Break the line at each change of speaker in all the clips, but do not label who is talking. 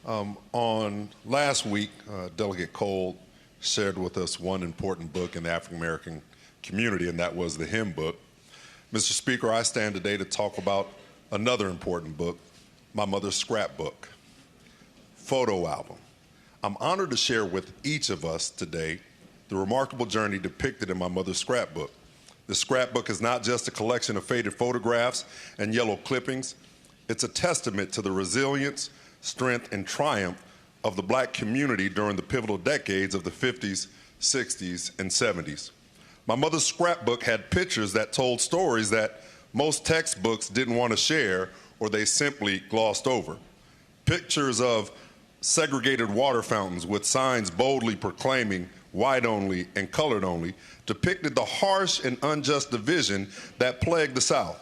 On last week, Delegate Cole shared with us one important book in the African American community, and that was the hymn book. Mr. Speaker, I stand today to talk about another important book, my mother's scrapbook, photo album. I'm honored to share with each of us today the remarkable journey depicted in my mother's scrapbook. The scrapbook is not just a collection of faded photographs and yellow clippings. It's a testament to the resilience, strength, and triumph of the Black community during the pivotal decades of the 50s, 60s, and 70s. My mother's scrapbook had pictures that told stories that most textbooks didn't want to share or they simply glossed over. Pictures of segregated water fountains with signs boldly proclaiming white only and colored only depicted the harsh and unjust division that plagued the South.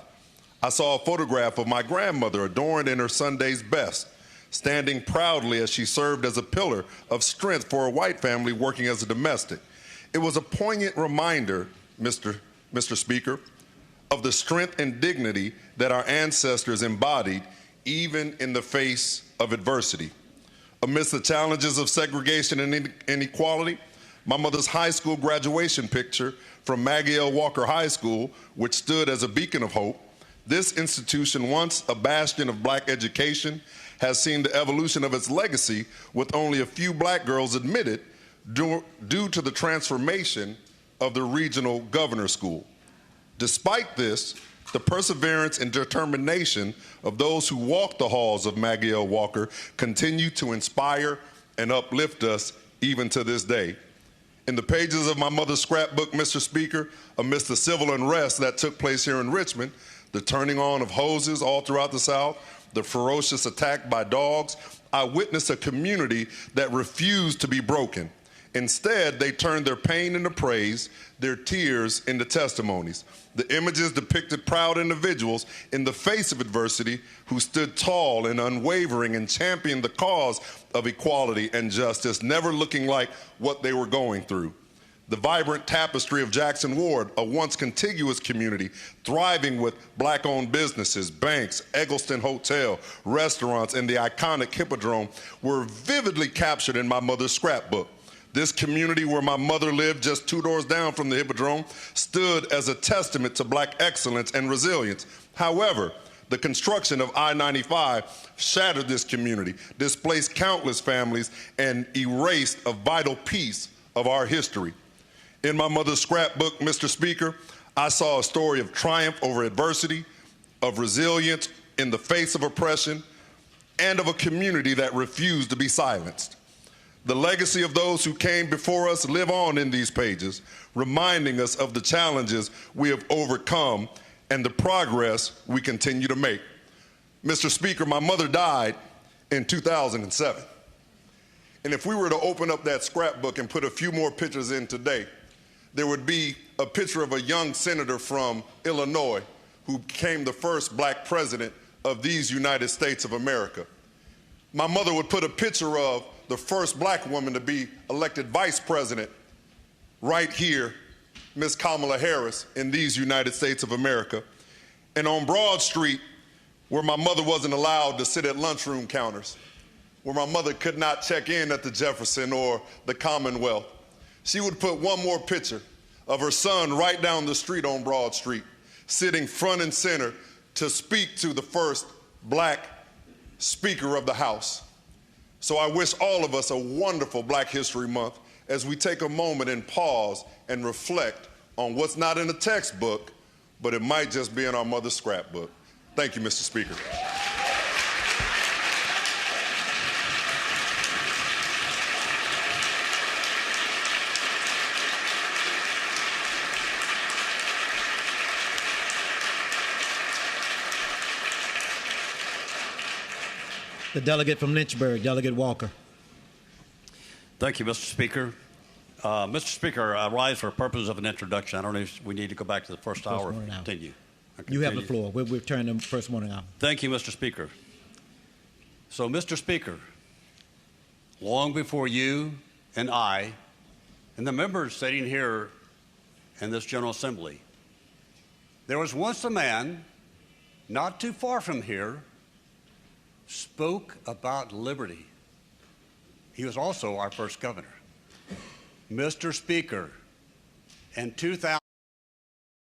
I saw a photograph of my grandmother adorned in her Sunday's best, standing proudly as she served as a pillar of strength for a white family working as a domestic. It was a poignant reminder, Mr. Speaker, of the strength and dignity that our ancestors embodied even in the face of adversity. Amidst the challenges of segregation and inequality, my mother's high school graduation picture from Maggie L. Walker High School, which stood as a beacon of hope, this institution, once a bastion of Black education, has seen the evolution of its legacy with only a few Black girls admitted due to the transformation of the regional governor's school. Despite this, the perseverance and determination of those who walk the halls of Maggie L. Walker continue to inspire and uplift us even to this day. In the pages of my mother's scrapbook, Mr. Speaker, amidst the civil unrest that took place here in Richmond, the turning on of hoses all throughout the South, the ferocious attack by dogs, I witnessed a community that refused to be broken. Instead, they turned their pain into praise, their tears into testimonies. The images depicted proud individuals in the face of adversity who stood tall and unwavering and championed the cause of equality and justice, never looking like what they were going through. The vibrant tapestry of Jackson Ward, a once contiguous community, thriving with Black-owned businesses, banks, Eggleston Hotel, restaurants, and the iconic Hippodrome, were vividly captured in my mother's scrapbook. This community where my mother lived just 2 doors down from the Hippodrome stood as a testament to Black excellence and resilience. However, the construction of I-95 shattered this community, displaced countless families, and erased a vital piece of our history. In my mother's scrapbook, Mr. Speaker, I saw a story of triumph over adversity, of resilience in the face of oppression, and of a community that refused to be silenced. The legacy of those who came before us live on in these pages, reminding us of the challenges we have overcome and the progress we continue to make. Mr. Speaker, my mother died in 2007. And if we were to open up that scrapbook and put a few more pictures in today, there would be a picture of a young senator from Illinois who became the first Black president of these United States of America. My mother would put a picture of the first Black woman to be elected vice president right here, Ms. Kamala Harris, in these United States of America. And on Broad Street, where my mother wasn't allowed to sit at lunchroom counters, where my mother could not check in at the Jefferson or the Commonwealth, she would put one more picture of her son right down the street on Broad Street, sitting front and center to speak to the first Black Speaker of the House. So I wish all of us a wonderful Black History Month as we take a moment and pause and reflect on what's not in the textbook, but it might just be in our mother's scrapbook. Thank you, Mr. Speaker.
The delegate from Lynchburg, Delegate Walker.
Thank you, Mr. Speaker. Mr. Speaker, I rise for purposes of an introduction. I don't know if we need to go back to the first hour or continue.
You have the floor. We've turned the first morning out.
Thank you, Mr. Speaker. So, Mr. Speaker, long before you and I and the members sitting here in this General Assembly, there was once a man not too far from here spoke about liberty. He was also our first governor. Mr. Speaker, in 2000,